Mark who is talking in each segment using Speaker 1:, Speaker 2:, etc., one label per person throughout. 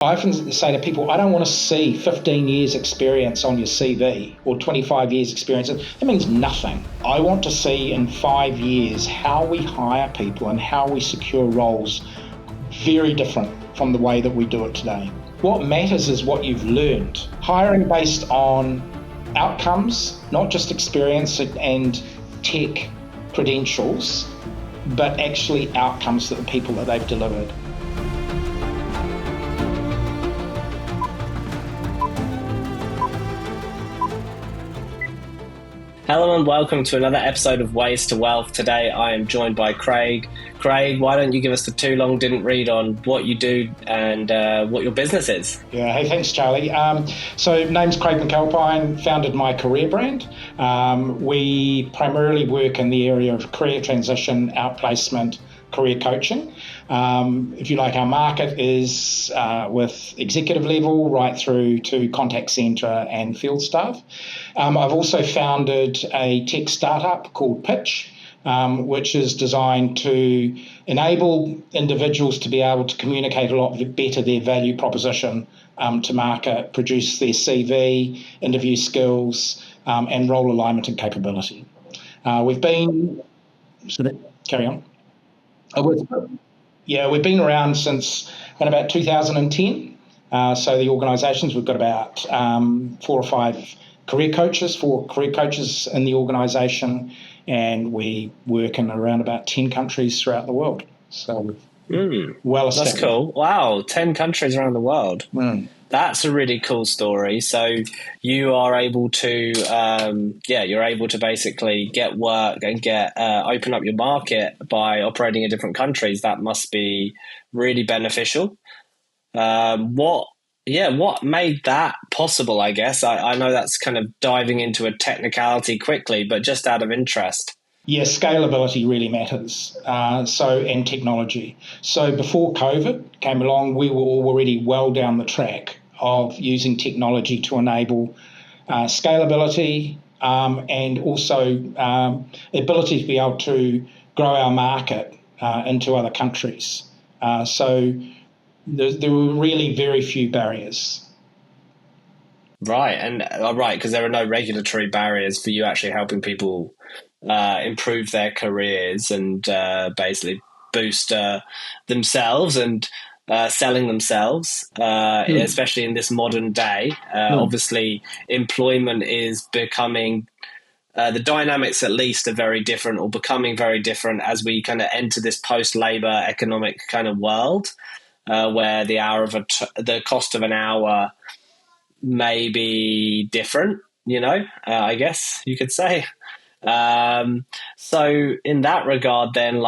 Speaker 1: I often say to people, I don't want to see 15 years experience on your CV or 25 years experience. That means nothing. I want to see in 5 years how we hire people and how we secure roles very different from the way that we do it today. What matters is what you've learned. Hiring based on outcomes, not just experience and tech credentials, but actually outcomes that the people that they've delivered.
Speaker 2: Hello and welcome to another episode of Ways to Wealth. Today I am joined by Craig. Craig, why don't you give us the too long didn't read on what you do and what your business is?
Speaker 1: Yeah, hey, thanks, Charlie. So name's Craig McAlpine, founded MyCareerBrand. We primarily work in the area of career transition, outplacement, career coaching. If you like, our market is with executive level right through to contact centre and field staff. I've also founded a tech startup called Pitch, which is designed to enable individuals to be able to communicate a lot better their value proposition to market, produce their CV, interview skills, and role alignment and capability. We've been... Carry on. We've been around since about 2010. So the organisations, we've got about 4 or 5 career coaches in the organisation, and we work in around about 10 countries throughout the world. So well established.
Speaker 2: That's cool. Wow, 10 countries around the world. That's a really cool story. So you are able to, you're able to basically get work and open up your market by operating in different countries. That must be really beneficial. What made that possible, I guess? I know that's kind of diving into a technicality quickly, but just out of interest.
Speaker 1: Yeah, scalability really matters, and technology. So before COVID came along, we were already well down the track of using technology to enable scalability and also ability to be able to grow our market into other countries. So there were really very few barriers.
Speaker 2: Right, because there are no regulatory barriers for you actually helping people improve their careers and basically boost themselves and selling themselves, especially in this modern day. Obviously, employment is becoming, the dynamics at least are very different or becoming very different as we kind of enter this post-labor economic kind of world where the cost of an hour may be different, I guess you could say. So in that regard, then,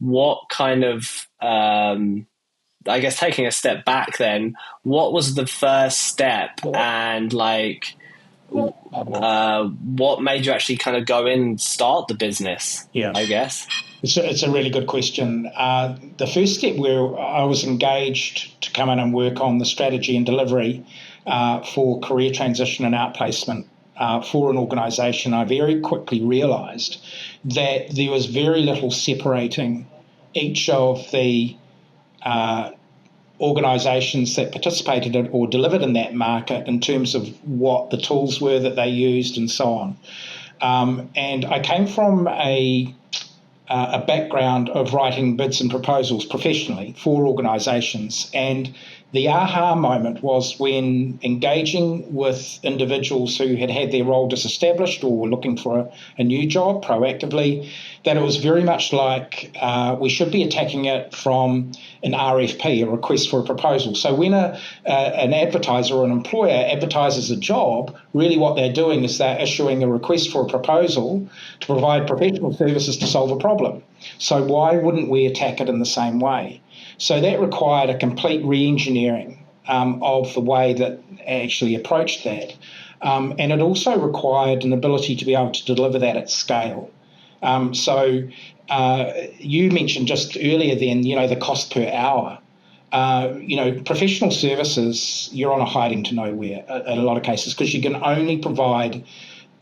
Speaker 2: what kind of, I guess taking a step back then, what was the first step and what made you actually kind of go in and start the business?
Speaker 1: Yeah,
Speaker 2: I guess.
Speaker 1: It's a really good question. The first step where I was engaged to come in and work on the strategy and delivery for career transition and outplacement for an organisation, I very quickly realised that there was very little separating each of the organisations that participated in or delivered in that market in terms of what the tools were that they used and so on. And I came from a background of writing bids and proposals professionally for organisations, and the aha moment was when engaging with individuals who had their role disestablished or were looking for a new job proactively, that it was very much like we should be attacking it from an RFP, a request for a proposal. So when an advertiser or an employer advertises a job, really what they're doing is they're issuing a request for a proposal to provide professional services to solve a problem. So why wouldn't we attack it in the same way? So that required a complete re-engineering of the way that actually approached that. And it also required an ability to be able to deliver that at scale. So you mentioned just earlier then, the cost per hour. Professional services, you're on a hiding to nowhere in a lot of cases because you can only provide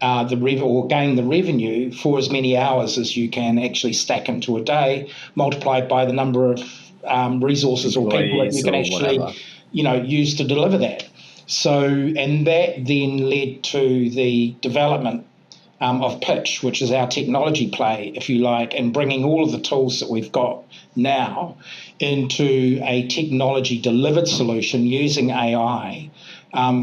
Speaker 1: gain the revenue for as many hours as you can actually stack into a day, multiplied by the number of resources or people that you can actually used to deliver that. So, and that then led to the development of Pitch, which is our technology play, if you like, and bringing all of the tools that we've got now into a technology delivered solution using AI,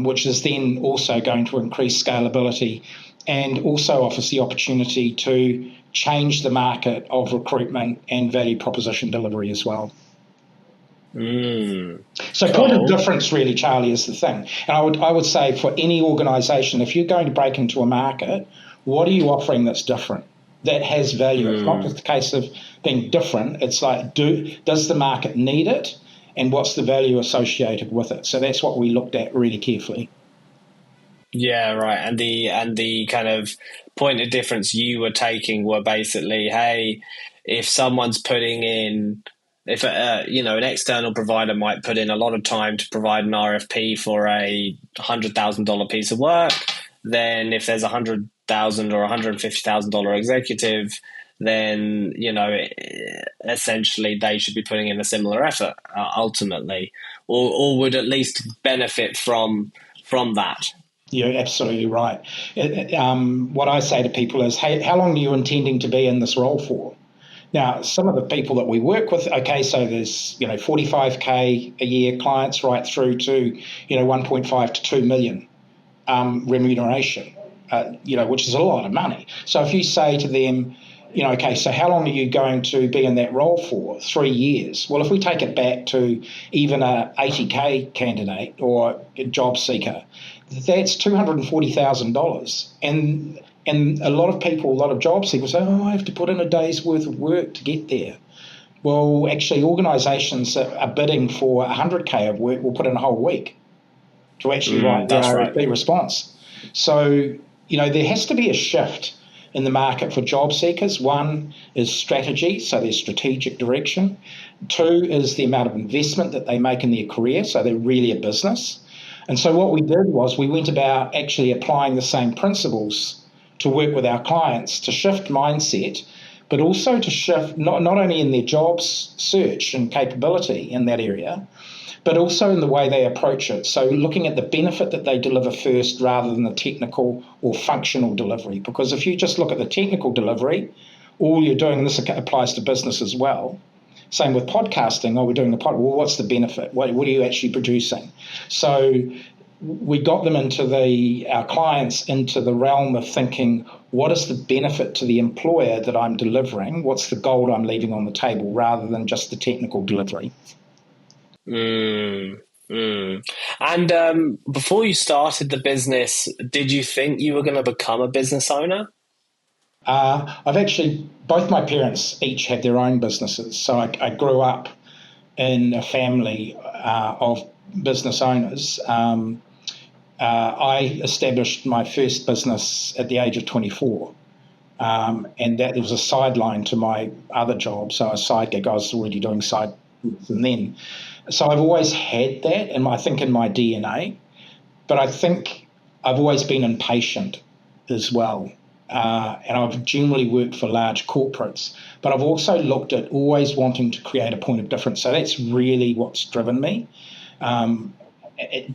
Speaker 1: which is then also going to increase scalability and also offers the opportunity to change the market of recruitment and value proposition delivery as well. So
Speaker 2: cool.
Speaker 1: Point of difference, really, Charlie, is the thing. And I would say for any organisation, if you're going to break into a market, what are you offering that's different, that has value? It's not just a case of being different. It's like, does the market need it, and what's the value associated with it? So that's what we looked at really carefully.
Speaker 2: Yeah, right. And the kind of point of difference you were taking were basically, hey, if someone's putting in, if an external provider might put in a lot of time to provide an RFP for a $100,000 piece of work, then if there's $100,000 or $150,000 executive, then essentially they should be putting in a similar effort ultimately, or would at least benefit from that.
Speaker 1: You're absolutely right. What I say to people is, hey, how long are you intending to be in this role for? Now, some of the people that we work with, okay, so there's 45K a year clients right through to 1.5 to 2 million remuneration, which is a lot of money. So if you say to them, okay, so how long are you going to be in that role for? 3 years. Well, if we take it back to even a 80K candidate or a job seeker, that's $240,000. And a lot of job seekers say, I have to put in a day's worth of work to get there. Well, actually, organisations that are bidding for 100K of work will put in a whole week to actually write the RFP response. So, there has to be a shift in the market for job seekers. One is strategy, so their strategic direction. Two is the amount of investment that they make in their career, so they're really a business. And so what we did was we went about actually applying the same principles to work with our clients to shift mindset, but also to shift not only in their jobs search and capability in that area, but also in the way they approach it. So looking at the benefit that they deliver first rather than the technical or functional delivery. Because if you just look at the technical delivery, all you're doing, and this applies to business as well, same with podcasting, we're doing the pod, well, what's the benefit? What are you actually producing? So we got them our clients into the realm of thinking, what is the benefit to the employer that I'm delivering? What's the gold I'm leaving on the table rather than just the technical delivery?
Speaker 2: And before you started the business, did you think you were going to become a business owner?
Speaker 1: Both my parents each had their own businesses. So I grew up in a family of business owners. I established my first business at the age of 24. And that was a sideline to my other job. So a side gig, I was already doing side gigs and then. So I've always had that, and I think in my DNA. But I think I've always been impatient as well. And I've generally worked for large corporates, but I've also looked at always wanting to create a point of difference. So that's really what's driven me.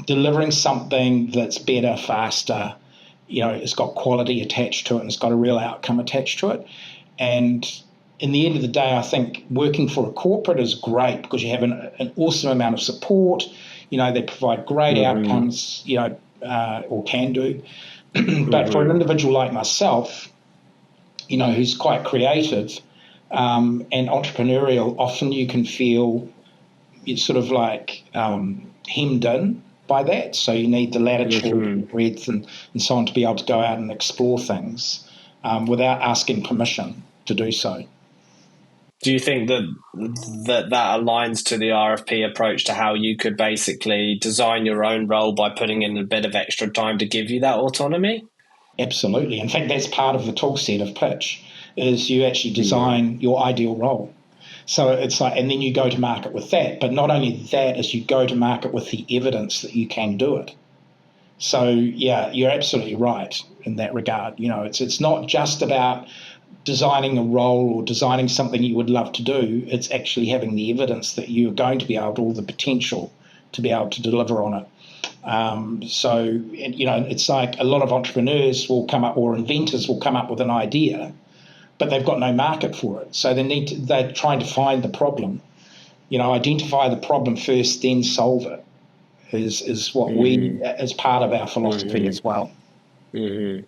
Speaker 1: Delivering something that's better, faster, it's got quality attached to it and it's got a real outcome attached to it. And in the end of the day, I think working for a corporate is great because you have an awesome amount of support. They provide great outcomes, or can do. But for an individual like myself, who's quite creative and entrepreneurial, often you can feel it's sort of like hemmed in by that. So you need the latitude, breadth, and so on to be able to go out and explore things without asking permission to do so.
Speaker 2: Do you think that aligns to the RFP approach to how you could basically design your own role by putting in a bit of extra time to give you that autonomy?
Speaker 1: Absolutely. In fact, that's part of the tool set of Pitch, is you actually design your ideal role. So it's like, and then you go to market with that. But not only that, is you go to market with the evidence that you can do it. So, yeah, you're absolutely right in that regard. It's not just about designing a role or designing something you would love to do. It's actually having the evidence that you're going to be able to, or the potential to be able to deliver on it. So, it's like a lot of entrepreneurs will come up, or inventors will come up with an idea, but they've got no market for it. So they're trying to find the problem. Identify the problem first, then solve it is what we, as part of our philosophy as well.
Speaker 2: And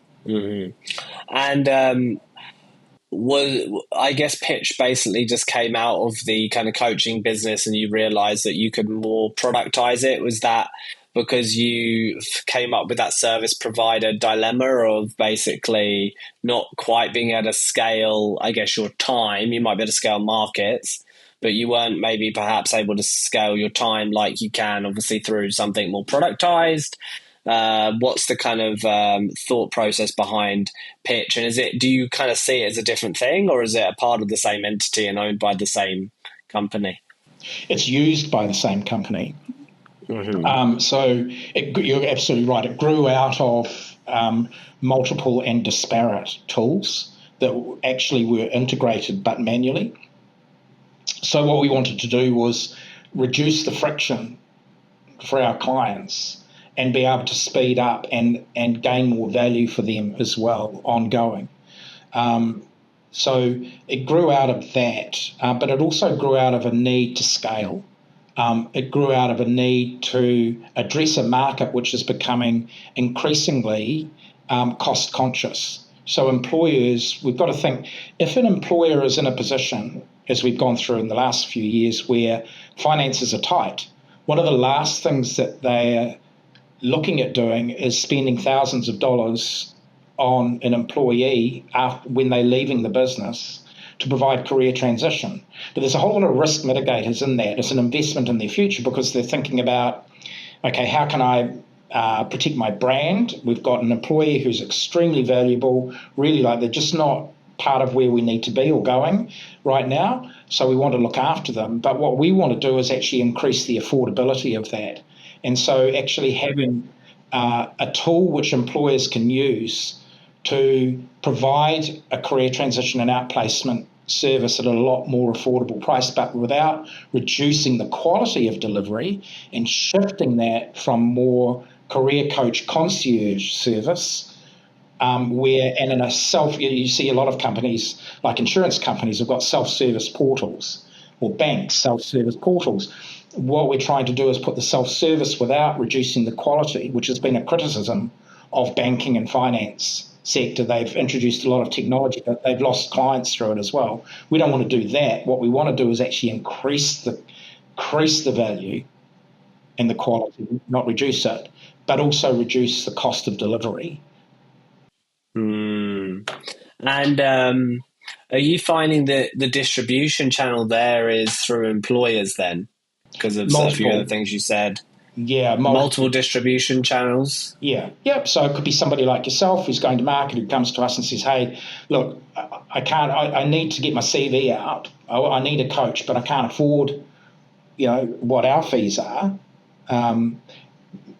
Speaker 2: I guess pitch basically just came out of the kind of coaching business, and you realized that you could more productize it. Was that because you came up with that service provider dilemma of basically not quite being able to scale, I guess, your time? You might be able to scale markets, but you weren't maybe perhaps able to scale your time like you can, obviously, through something more productized. What's the kind of thought process behind pitch? And do you kind of see it as a different thing, or is it a part of the same entity and owned by the same company?
Speaker 1: It's used by the same company. So you're absolutely right. It grew out of multiple and disparate tools that actually were integrated but manually. So what we wanted to do was reduce the friction for our clients and be able to speed up and gain more value for them as well, ongoing. So it grew out of that, but it also grew out of a need to scale. It grew out of a need to address a market which is becoming increasingly cost conscious. So employers, we've got to think, if an employer is in a position, as we've gone through in the last few years, where finances are tight, one of the last things that they're looking at doing is spending thousands of dollars on an employee when they're leaving the business to provide career transition. But there's a whole lot of risk mitigators in that. It's an investment in their future, because they're thinking about, okay, how can I protect my brand? We've got an employee who's extremely valuable, really, like, they're just not part of where we need to be or going right now. So we want to look after them. But what we want to do is actually increase the affordability of that. And so actually having a tool which employers can use to provide a career transition and outplacement service at a lot more affordable price, but without reducing the quality of delivery, and shifting that from more career coach concierge service, you see a lot of companies, like insurance companies, have got self-service portals, or banks, self-service portals. What we're trying to do is put the self-service without reducing the quality, which has been a criticism of banking and finance sector. They've introduced a lot of technology, but they've lost clients through it as well. We don't want to do that. What we want to do is actually increase the value and the quality, not reduce it, but also reduce the cost of delivery.
Speaker 2: And are you finding that the distribution channel there is through employers then, because of a few of the things you said?
Speaker 1: Yeah,
Speaker 2: multiple distribution channels.
Speaker 1: Yeah, yep. So it could be somebody like yourself who's going to market, who comes to us and says, "Hey, look, I need to get my CV out. I need a coach, but I can't afford, what our fees are."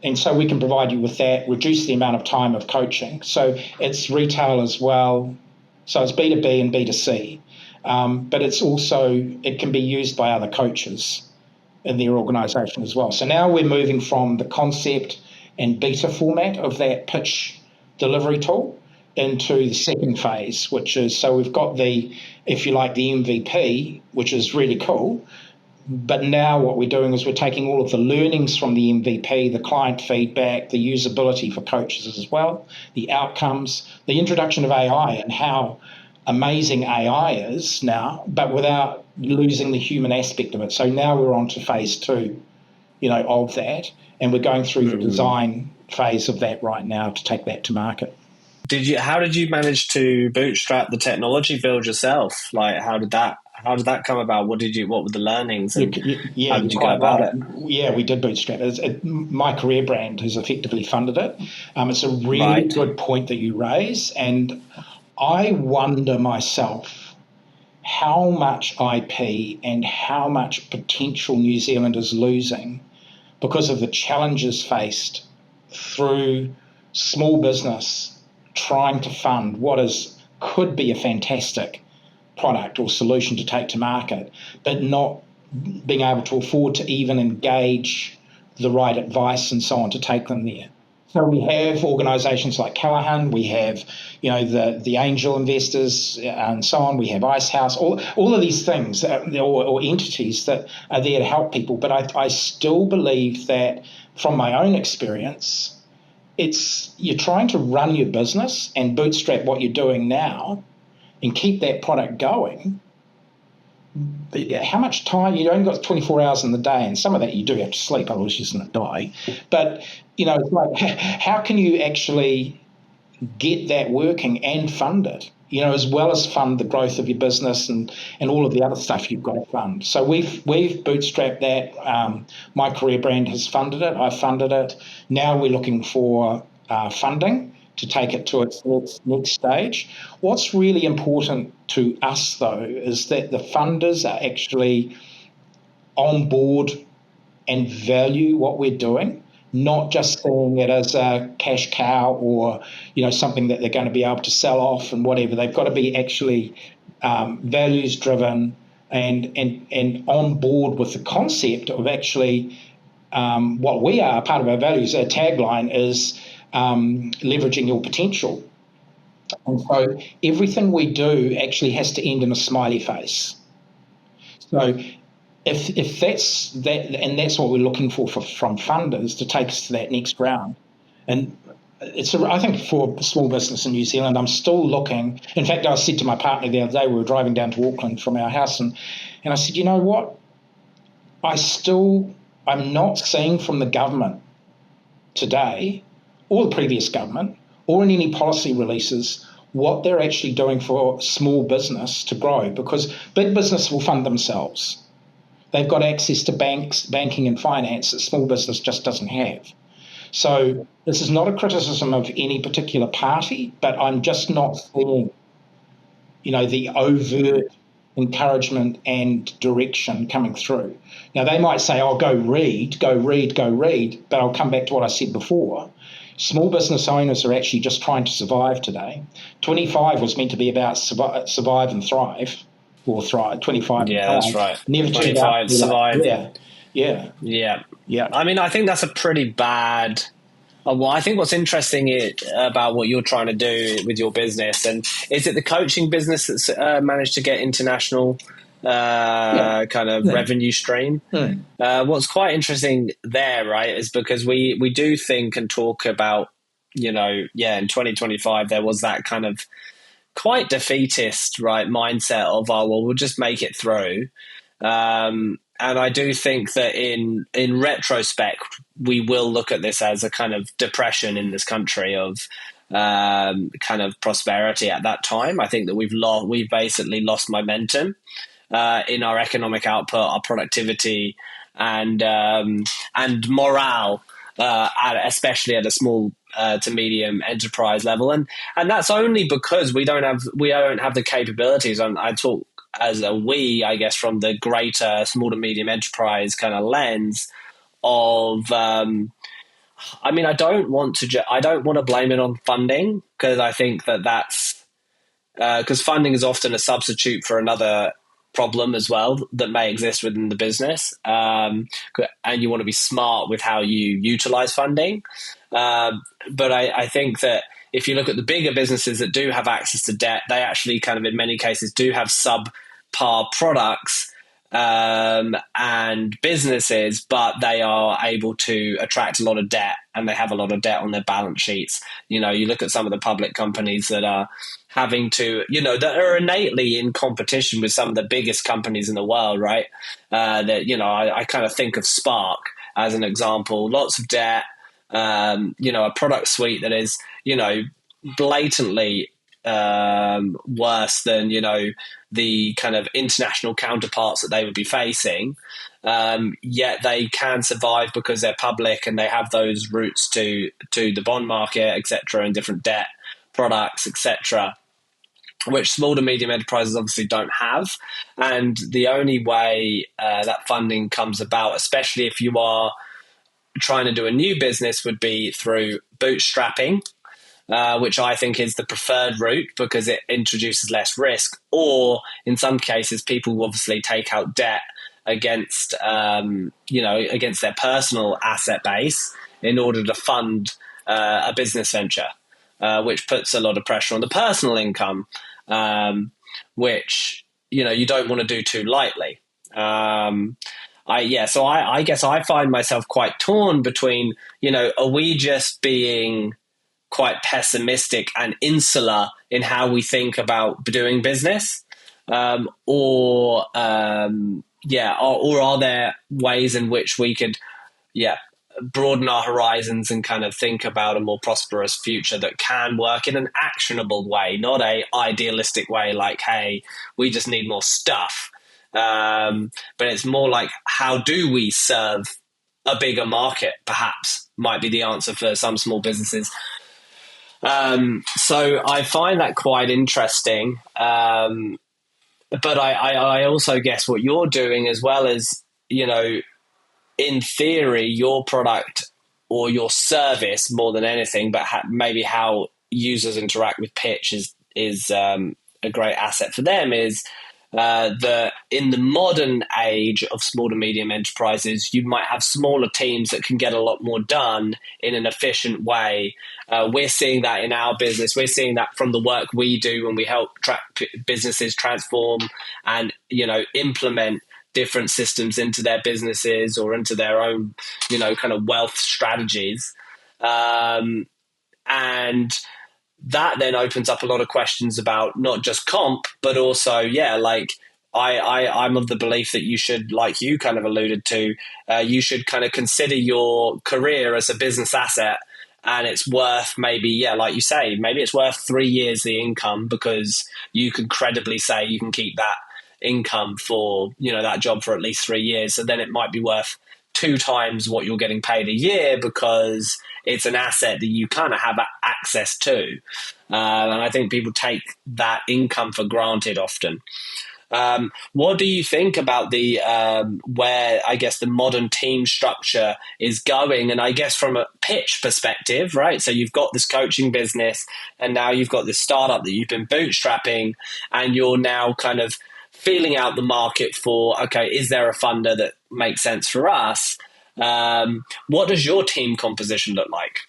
Speaker 1: And so we can provide you with that, reduce the amount of time of coaching. So it's retail as well. So it's B2B and B2C. But it can be used by other coaches in their organisation as well. So now we're moving from the concept and beta format of that pitch delivery tool into the second phase, which is, so we've got the MVP, which is really cool. But now what we're doing is we're taking all of the learnings from the MVP, the client feedback, the usability for coaches as well, the outcomes, the introduction of AI and how amazing AI is now, but without losing the human aspect of it. So now we're on to phase 2, of that, and we're going through the design phase of that right now to take that to market.
Speaker 2: How did you manage to bootstrap the technology build yourself? Like, how did that come about? What were the learnings, and how did you go about it?
Speaker 1: Yeah, we did bootstrap it. MyCareerBrand has effectively funded it. It's a really good point that you raise, and I wonder myself how much IP and how much potential New Zealand is losing because of the challenges faced through small business trying to fund what could be a fantastic product or solution to take to market, but not being able to afford to even engage the right advice and so on to take them there. So we have organisations like Callaghan, we have, the angel investors and so on. We have Icehouse, all of these things or entities that are there to help people. But I still believe that, from my own experience, you're trying to run your business and bootstrap what you're doing now and keep that product going. How much time? You only got 24 hours in the day, and some of that you do have to sleep, otherwise you're just going to die. But it's like, how can you actually get that working and fund it? As well as fund the growth of your business and all of the other stuff you've got to fund. So we've bootstrapped that. MyCareerBrand has funded it. I've funded it. Now we're looking for funding to take it to its next stage. What's really important to us, though, is that the funders are actually on board and value what we're doing, not just seeing it as a cash cow or something that they're going to be able to sell off and whatever. They've got to be actually values driven and on board with the concept of actually what we are. Part of our values, our tagline is leveraging your potential. And so everything we do actually has to end in a smiley face. So if that's that, and that's what we're looking for from funders to take us to that next round. And I think for small business in New Zealand, I'm still looking. In fact, I said to my partner the other day, we were driving down to Auckland from our house, and I said, you know what? I'm not seeing from the government today, or the previous government, or in any policy releases, what they're actually doing for small business to grow, because big business will fund themselves. They've got access to banking and finance that small business just doesn't have. So this is not a criticism of any particular party, but I'm just not seeing, the overt encouragement and direction coming through. Now, they might say, oh, go read, but I'll come back to what I said before. Small business owners are actually just trying to survive today. 25 was meant to be about survive and thrive, or thrive. 25.
Speaker 2: Yeah, that's right.
Speaker 1: Never
Speaker 2: 25 survive.
Speaker 1: Yeah.
Speaker 2: I mean, I think that's a pretty bad. Well, I think what's interesting about what you're trying to do with your business, and is it the coaching business that's managed to get international kind of revenue stream? What's quite interesting there, right, is because we do think and talk about, in 2025 there was that kind of quite defeatist, right, mindset of, we'll just make it through. And I do think that in retrospect, we will look at this as a kind of depression in this country of kind of prosperity at that time. I think that we've basically lost momentum in our economic output, our productivity, and morale, especially at a small to medium enterprise level, and that's only because we don't have the capabilities. And I talk as a I guess, from the greater small to medium enterprise kind of lens of. I mean, I don't want to blame it on funding, because I think that's because funding is often a substitute for another problem as well that may exist within the business, and you want to be smart with how you utilize funding. But I think that if you look at the bigger businesses that do have access to debt, they actually kind of in many cases do have subpar products and businesses, but they are able to attract a lot of debt, and they have a lot of debt on their balance sheets. You look at some of the public companies that are having to, that are innately in competition with some of the biggest companies in the world, right? I kind of think of Spark as an example. Lots of debt, a product suite that is, blatantly worse than, the kind of international counterparts that they would be facing. Yet they can survive because they're public and they have those routes to the bond market, etc., and different debt products, etc., which small to medium enterprises obviously don't have. And the only way that funding comes about, especially if you are trying to do a new business, would be through bootstrapping, which I think is the preferred route because it introduces less risk. Or in some cases, people will obviously take out debt against against their personal asset base in order to fund a business venture, which puts a lot of pressure on the personal income, which you don't want to do too lightly. So I guess I find myself quite torn between, are we just being quite pessimistic and insular in how we think about doing business, or are there ways in which we could, broaden our horizons and kind of think about a more prosperous future that can work in an actionable way, not a idealistic way like, hey, we just need more stuff. But it's more like, how do we serve a bigger market, perhaps, might be the answer for some small businesses. So I find that quite interesting. But I also guess what you're doing as well is, in theory, your product or your service more than anything, but maybe how users interact with pitch is a great asset for them, is that in the modern age of small to medium enterprises, you might have smaller teams that can get a lot more done in an efficient way. We're seeing that in our business. We're seeing that from the work we do when we help businesses transform and, implement different systems into their businesses or into their own, kind of wealth strategies. And that then opens up a lot of questions about not just comp, but also, I'm of the belief that you should, like you kind of alluded to, you should kind of consider your career as a business asset. And it's worth maybe, like you say, maybe it's worth 3 years the income, because you can credibly say you can keep that income for, that job for at least 3 years. So then it might be worth 2 times what you're getting paid a year, because it's an asset that you kind of have access to. And I think people take that income for granted often. What do you think about the where I guess the modern team structure is going? And I guess from a pitch perspective, right? So you've got this coaching business, and now you've got this startup that you've been bootstrapping, and you're now kind of feeling out the market for, okay, is there a funder that makes sense for us? What does your team composition look like?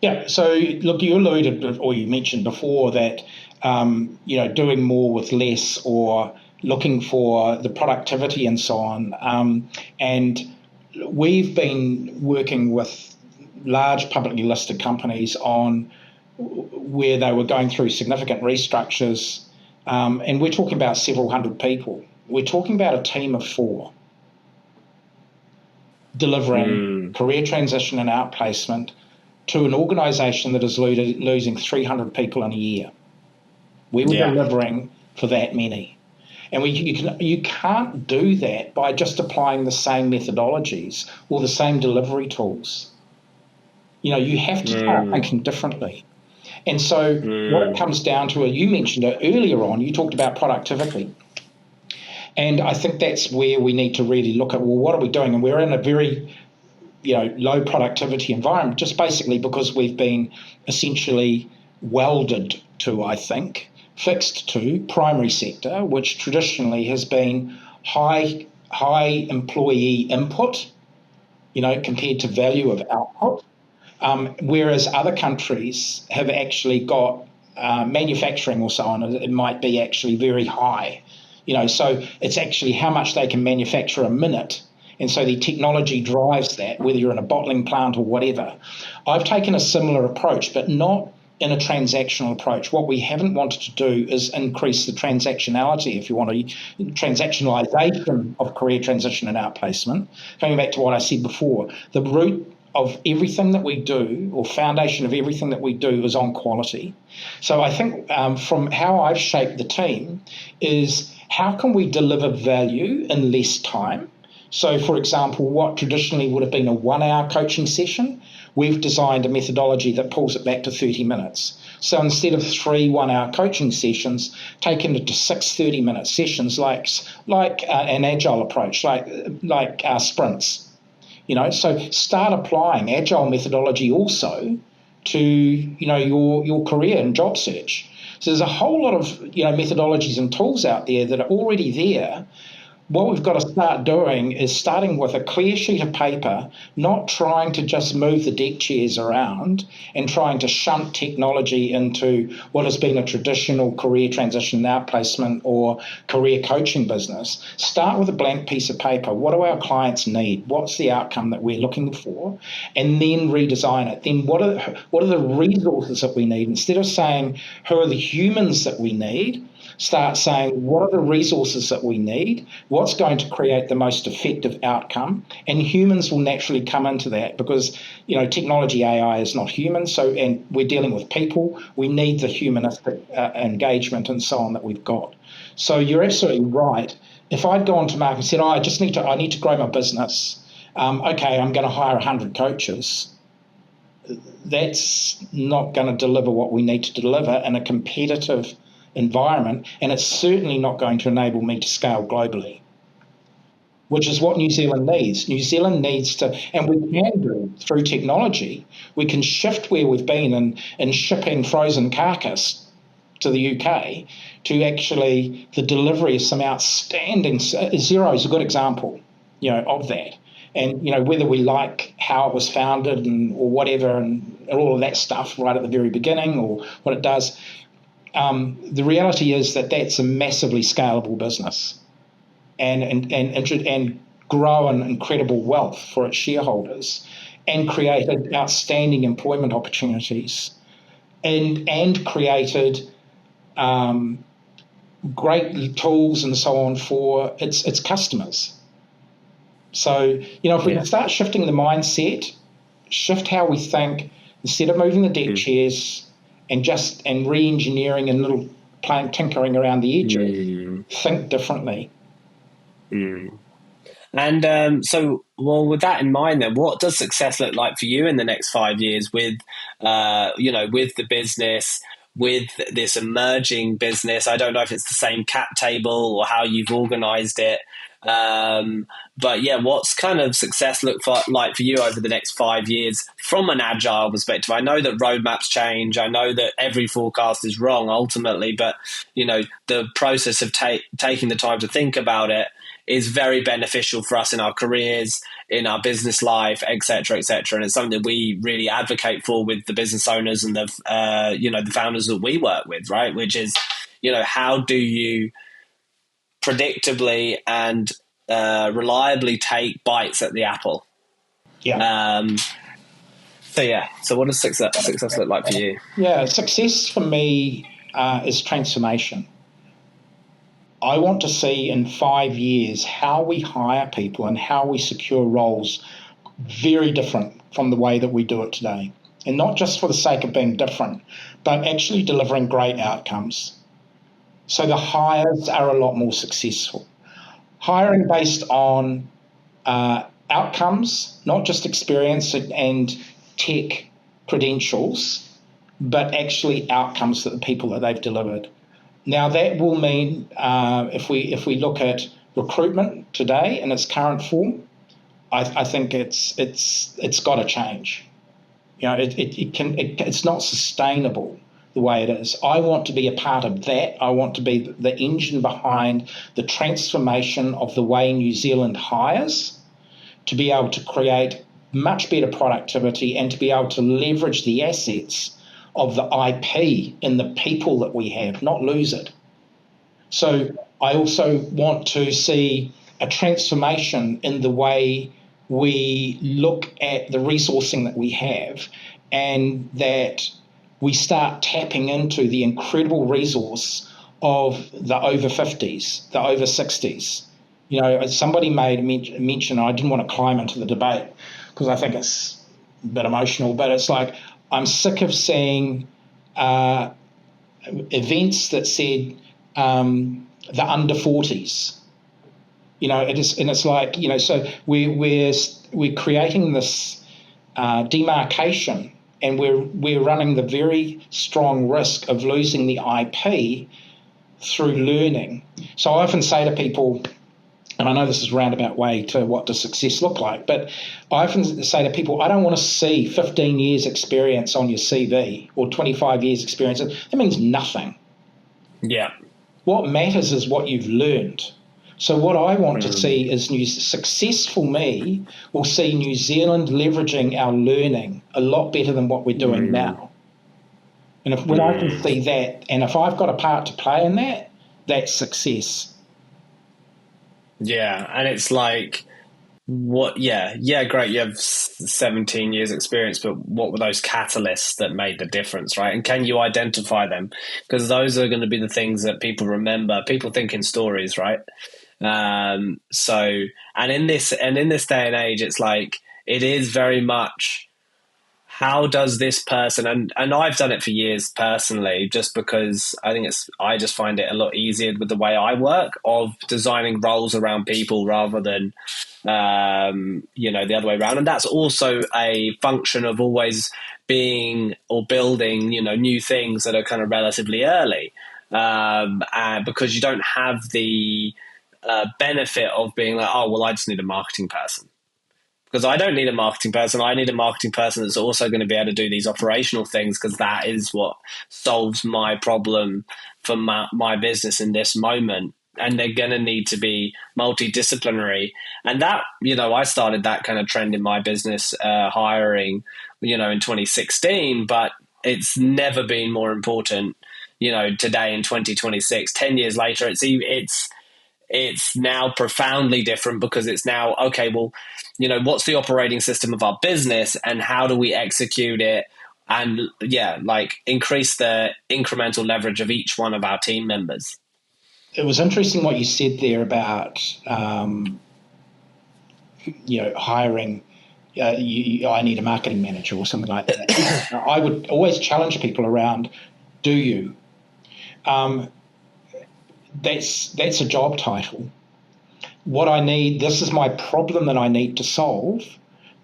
Speaker 1: Yeah, so look, you alluded or you mentioned before that, doing more with less, or looking for the productivity and so on. And we've been working with large publicly listed companies on where they were going through significant restructures. And we're talking about several hundred people. We're talking about a team of 4 delivering career transition and outplacement to an organisation that is losing 300 people in a year. We were delivering for that many. And you can't do that by just applying the same methodologies or the same delivery tools. You have to start thinking differently. And so what it comes down to, you mentioned it earlier on, you talked about productivity. And I think that's where we need to really look at, well, what are we doing? And we're in a very, low productivity environment, just basically because we've been essentially welded to, I think, fixed to primary sector, which traditionally has been high employee input, compared to value of output. Whereas other countries have actually got manufacturing or so on, it might be actually very high. So it's actually how much they can manufacture a minute. And so the technology drives that, whether you're in a bottling plant or whatever. I've taken a similar approach, but not in a transactional approach. What we haven't wanted to do is increase the transactionality, if you want to, transactionalization of career transition and outplacement. Coming back to what I said before, the root of everything that we do, or foundation of everything that we do, is on quality. So I think from how I've shaped the team is, how can we deliver value in less time? So, for example, what traditionally would have been a 1-hour coaching session, we've designed a methodology that pulls it back to 30 minutes. So instead of 3 1-hour coaching sessions, taken it to 6 30-minute sessions, like an agile approach, like sprints. So start applying agile methodology also to your career and job search. So there's a whole lot of methodologies and tools out there that are already there, What we've got to start doing is starting with a clear sheet of paper, not trying to just move the deck chairs around and trying to shunt technology into what has been a traditional career transition outplacement or career coaching business. Start with a blank piece of paper. What do our clients need? What's the outcome that we're looking for? And then redesign it. Then what are the resources that we need? Instead of saying, who are the humans that we need? Start saying, what are the resources that we need? What's going to create the most effective outcome? And humans will naturally come into that because, technology AI is not human. So, and we're dealing with people. We need the humanistic engagement and so on that we've got. So you're absolutely right. If I'd gone to market and said, I need to grow my business. Okay, I'm going to hire 100 coaches. That's not going to deliver what we need to deliver in a competitive environment, and it's certainly not going to enable me to scale globally, which is what New Zealand needs. New Zealand needs to, and we can do through technology, we can shift where we've been in shipping frozen carcass to the UK to actually the delivery of some outstanding, Xero is a good example, of that. And, whether we like how it was founded or whatever and all of that stuff right at the very beginning or what it does, the reality is that that's a massively scalable business and grow an incredible wealth for its shareholders and created outstanding employment opportunities and created great tools and so on for its customers. So, if we can start shifting the mindset, shift how we think, instead of moving the deck chairs and re-engineering and little tinkering around the edges, think differently.
Speaker 2: And so, with that in mind, then, what does success look like for you in the next 5 years with the business, with this emerging business? I don't know if it's the same cap table or how you've organized it. But yeah, what's kind of success look like for you over the next 5 years from an agile perspective? I know that roadmaps change. I know that every forecast is wrong ultimately, but the process of taking the time to think about it is very beneficial for us in our careers, in our business life, et cetera, and it's something that we really advocate for with the business owners and the founders that we work with, right? Which is, how do you predictably and reliably take bites at the apple?
Speaker 1: Yeah.
Speaker 2: So what does success look like for you?
Speaker 1: Yeah, success for me is transformation. I want to see in 5 years how we hire people and how we secure roles very different from the way that we do it today. And not just for the sake of being different, but actually delivering great outcomes. So the hires are a lot more successful. Hiring based on outcomes, not just experience and tech credentials, but actually outcomes that the people that they've delivered. Now that will mean if we look at recruitment today in its current form, I think it's got to change. It's not sustainable the way it is. I want to be a part of that. I want to be the engine behind the transformation of the way New Zealand hires, to be able to create much better productivity and to be able to leverage the assets of the IP in the people that we have, not lose it. So I also want to see a transformation in the way we look at the resourcing that we have, and that we start tapping into the incredible resource of the over 50s, the over 60s. Somebody made mention, I didn't want to climb into the debate because I think it's a bit emotional, but it's like, I'm sick of seeing events that said the under 40s. It's like, so we're creating this demarcation, and we're running the very strong risk of losing the IP through learning. So I often say to people, and I know this is a roundabout way to what does success look like, but I often say to people, I don't want to see 15 years experience on your CV or 25 years experience. That means nothing.
Speaker 2: Yeah.
Speaker 1: What matters is what you've learned. So what I want to see is success for me will see New Zealand leveraging our learning a lot better than what we're doing now. And when I can see that, and if I've got a part to play in that, that's success.
Speaker 2: Yeah, and it's like, what? Yeah, great. You have 17 years experience, but what were those catalysts that made the difference, right? And can you identify them? Because those are going to be the things that people remember. People think in stories, right? So, and in this day and age, it's like, it is very much, how does this person, and I've done it for years personally, just because I just find it a lot easier with the way I work, of designing roles around people rather than the other way around. And that's also a function of always being or building new things that are kind of relatively early, because you don't have the benefit of being like, oh well, I just need a marketing person. Because I don't need a marketing person. I need a marketing person that's also going to be able to do these operational things, because that is what solves my problem for my business in this moment. And they're going to need to be multidisciplinary. And that, I started that kind of trend in my business, hiring, in 2016, but it's never been more important, today in 2026, 10 years later, it's now profoundly different, because it's now, okay, well, what's the operating system of our business and how do we execute it? And increase the incremental leverage of each one of our team members.
Speaker 1: It was interesting what you said there about, hiring. I need a marketing manager or something like that. I would always challenge people around, do you? That's a job title. What I need, this is my problem that I need to solve.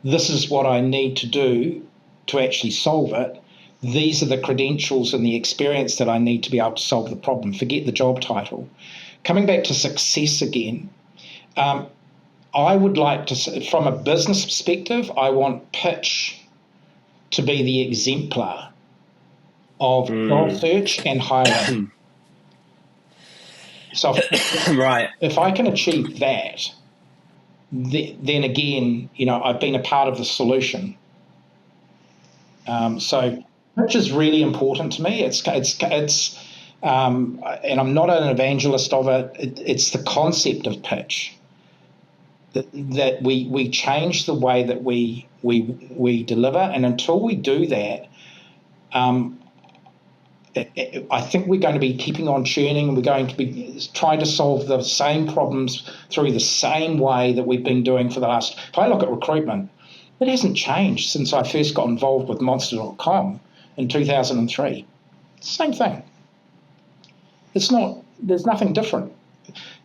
Speaker 1: This is what I need to do to actually solve it. These are the credentials and the experience that I need to be able to solve the problem. Forget the job title. Coming back to success again, I would like to, from a business perspective, I want pitch to be the exemplar of job search and hiring. So
Speaker 2: right.
Speaker 1: If I can achieve that, then again, I've been a part of the solution. So pitch is really important to me. It's and I'm not an evangelist of it. It's the concept of pitch that we change the way that we deliver, and until we do that, I think we're going to be keeping on churning, and we're going to be trying to solve the same problems through the same way that we've been doing for the last. If I look at recruitment, it hasn't changed since I first got involved with Monster.com in 2003. Same thing. There's nothing different.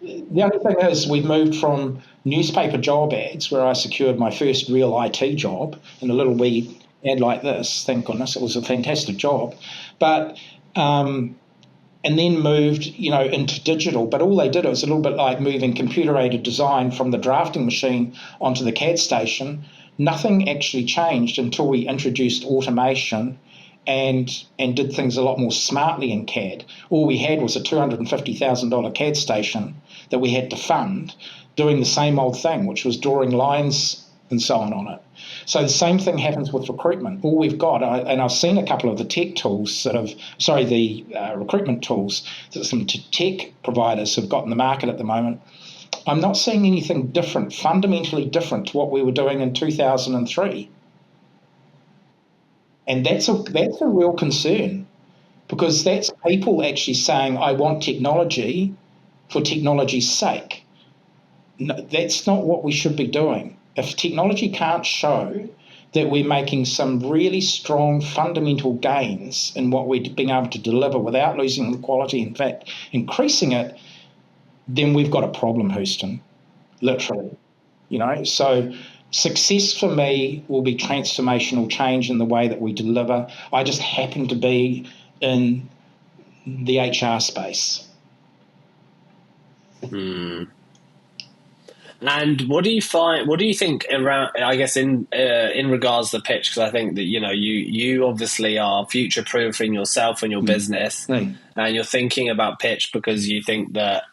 Speaker 1: The only thing is we've moved from newspaper job ads, where I secured my first real IT job in a little wee ad like this. Thank goodness, it was a fantastic job. But and then moved, into digital. But all they did, it was a little bit like moving computer-aided design from the drafting machine onto the CAD station. Nothing actually changed until we introduced automation and did things a lot more smartly in CAD. All we had was a $250,000 CAD station that we had to fund, doing the same old thing, which was drawing lines and so on it. So the same thing happens with recruitment. All we've got, and I've seen a couple of the tech tools the recruitment tools that some tech providers have got in the market at the moment. I'm not seeing anything different, fundamentally different to what we were doing in 2003. And that's a real concern, because that's people actually saying, I want technology for technology's sake. No, that's not what we should be doing. If technology can't show that we're making some really strong fundamental gains in what we're being able to deliver without losing the quality, in fact, increasing it, then we've got a problem, Houston, literally. So success for me will be transformational change in the way that we deliver. I just happen to be in the HR space.
Speaker 2: And what do you think around, I guess, in regards to the pitch? Because I think that, you obviously are future-proofing yourself and your business, and you're thinking about pitch because you think that,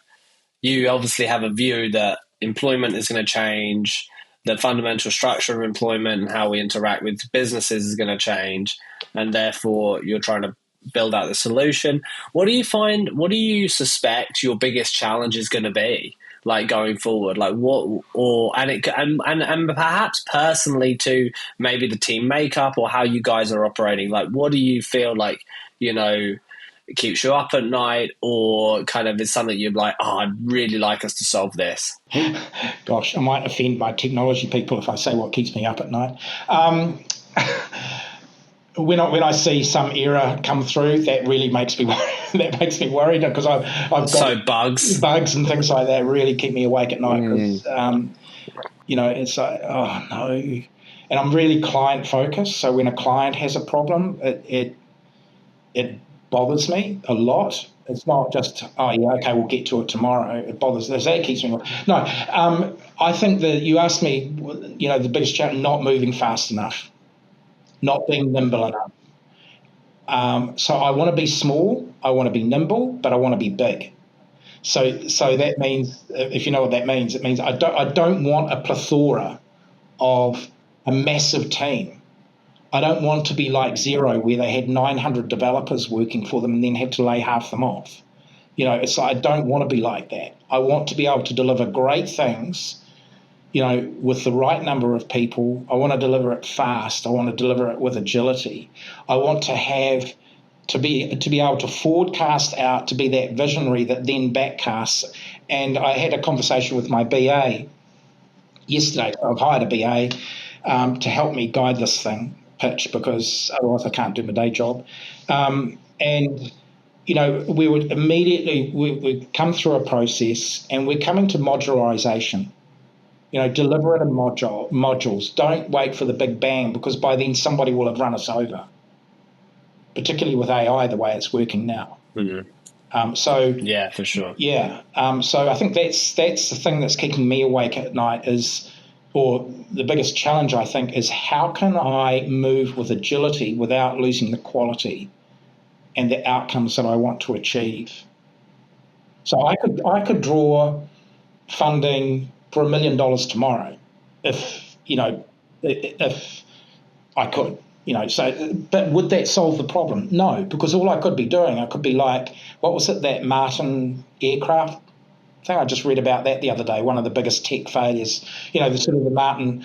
Speaker 2: you obviously have a view that employment is going to change, the fundamental structure of employment and how we interact with businesses is going to change, and therefore you're trying to build out the solution. What do you suspect your biggest challenge is going to be, like, going forward? Like, what, or and perhaps personally to maybe the team makeup or how you guys are operating? Like, what do you feel like, it keeps you up at night, or kind of is something you're like, oh, I'd really like us to solve this?
Speaker 1: Gosh, I might offend my technology people if I say what keeps me up at night. When I see some error come through, that really makes me that makes me worried, because I've got bugs and things like that really keep me awake at night, because it's like, oh no. And I'm really client focused, so when a client has a problem, it bothers me a lot. It's not just, oh yeah, okay, we'll get to it tomorrow. It bothers us. That keeps me. No, I think that you asked me, the biggest challenge: not moving fast enough, not being nimble enough. So I want to be small, I want to be nimble, but I want to be big. So that means, if you know what that means, it means I don't want a plethora of a massive team. I don't want to be like Xero, where they had 900 developers working for them and then had to lay half them off. It's like, I don't want to be like that. I want to be able to deliver great things, with the right number of people. I want to deliver it fast. I want to deliver it with agility. I want to be able to forecast out, to be that visionary that then backcasts. And I had a conversation with my BA yesterday. I've hired a BA to help me guide this thing pitch, because otherwise I can't do my day job. And we would immediately we come through a process, and we're coming to modularization. Deliver it in modules. Don't wait for the big bang, because by then somebody will have run us over, particularly with AI the way it's working now.
Speaker 2: Mm-hmm. Yeah, for sure.
Speaker 1: Yeah. So I think that's the thing that's keeping me awake at night, or the biggest challenge, I think, is how can I move with agility without losing the quality and the outcomes that I want to achieve. So I could draw funding for $1 million tomorrow, if I could. But would that solve the problem? No, because all I could be doing, I could be like, what was it, that Martin aircraft? I think I just read about that the other day. One of the biggest tech failures, the Martin.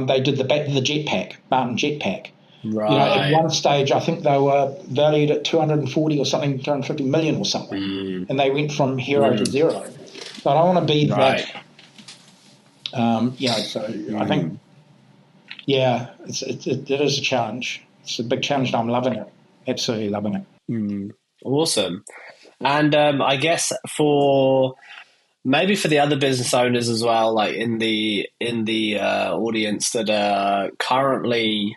Speaker 1: They did the jetpack, Martin jetpack.
Speaker 2: Right.
Speaker 1: At one stage, I think they were valued at 240 or something, 250 million or something, and they went from hero to zero. So I don't want to be that. So I think, it is a challenge. It's a big challenge, and I'm loving it. Absolutely loving it.
Speaker 2: Awesome. And I guess maybe for the other business owners as well, like in the audience that are currently,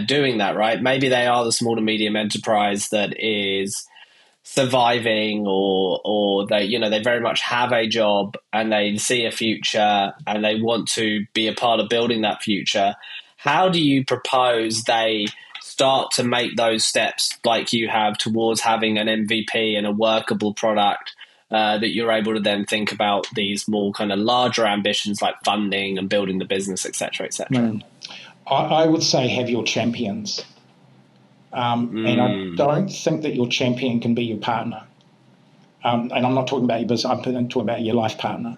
Speaker 2: doing that, right? Maybe they are the small to medium enterprise that is surviving, or they very much have a job and they see a future and they want to be a part of building that future. How do you propose they start to make those steps like you have towards having an MVP and a workable product, that you're able to then think about these more kind of larger ambitions like funding and building the business, et cetera, et cetera?
Speaker 1: I would say have your champions. And I don't think that your champion can be your partner. And I'm not talking about your business, I'm talking about your life partner.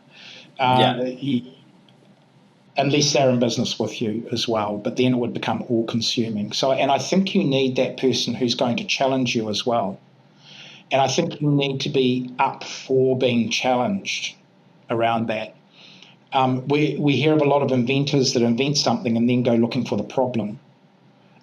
Speaker 1: Unless they're in business with you as well, but then it would become all-consuming. And I think you need that person who's going to challenge you as well. And I think you need to be up for being challenged around that. We hear of a lot of inventors that invent something and then go looking for the problem.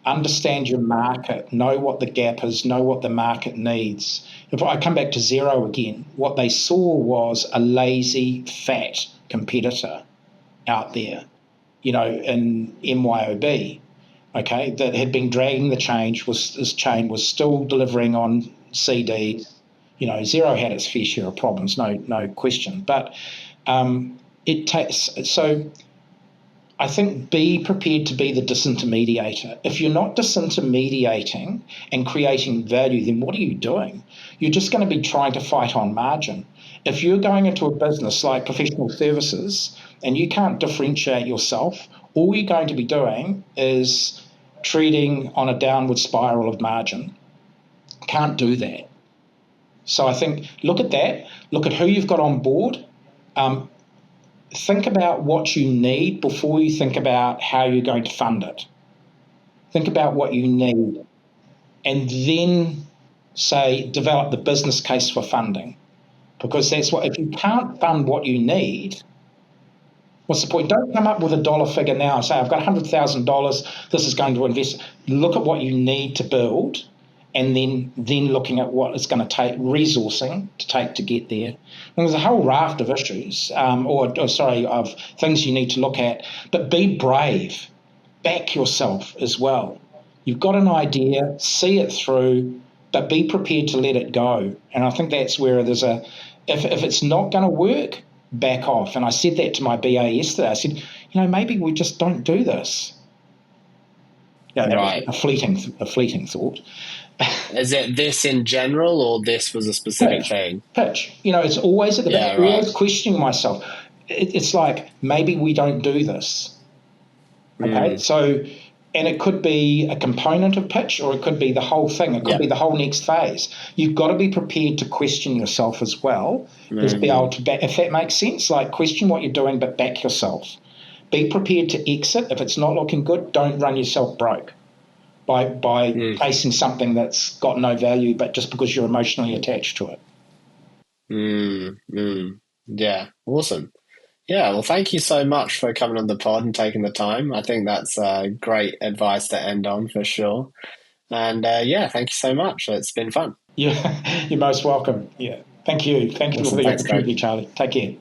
Speaker 1: Understand your market, know what the gap is, know what the market needs. If I come back to Xero again, what they saw was a lazy, fat competitor out there, in MYOB, okay, that had been dragging the chain, was still delivering on CDs. Xero had its fair share of problems, no question. But it takes, so I think, be prepared to be the disintermediator. If you're not disintermediating and creating value, then what are you doing? You're just going to be trying to fight on margin. if you're going into a business like professional services and you can't differentiate yourself, all you're going to be doing is treading on a downward spiral of margin. Can't do that. So I think look at that, look at who you've got on board, think about what you need before you think about how you're going to fund it. Think about what you need and then say develop the business case for funding. Because that's what, if you can't fund what you need, what's the point? Don't come up with a dollar figure now and say, I've got $100,000, this is going to invest. Look at what you need to build and then looking at what it's going to take, resourcing to get there. And there's a whole raft of issues, of things you need to look at, but be brave. Back yourself as well. You've got an idea, see it through, but be prepared to let it go. And I think that's where there's if it's not going to work, back off. And I said that to my BA yesterday. I said, maybe we just don't do this. That
Speaker 2: Right.
Speaker 1: was a fleeting thought.
Speaker 2: Is it this in general, or this was a specific thing?
Speaker 1: Pitch. It's always at the back,
Speaker 2: right.
Speaker 1: always questioning myself. It's like, maybe we don't do this. Okay, so, and it could be a component of pitch, or it could be the whole thing. It could be the whole next phase. You've got to be prepared to question yourself as well. Just be able to, if that makes sense, like question what you're doing, but back yourself. Be prepared to exit. If it's not looking good, don't run yourself broke by facing something that's got no value, but just because you're emotionally attached to
Speaker 2: it. Yeah, awesome. Yeah, well, thank you so much for coming on the pod and taking the time. I think that's great advice to end on for sure. And thank you so much. It's been fun.
Speaker 1: Yeah, you're most welcome. Yeah, thank you. Thank you for the opportunity, Charlie. Take care.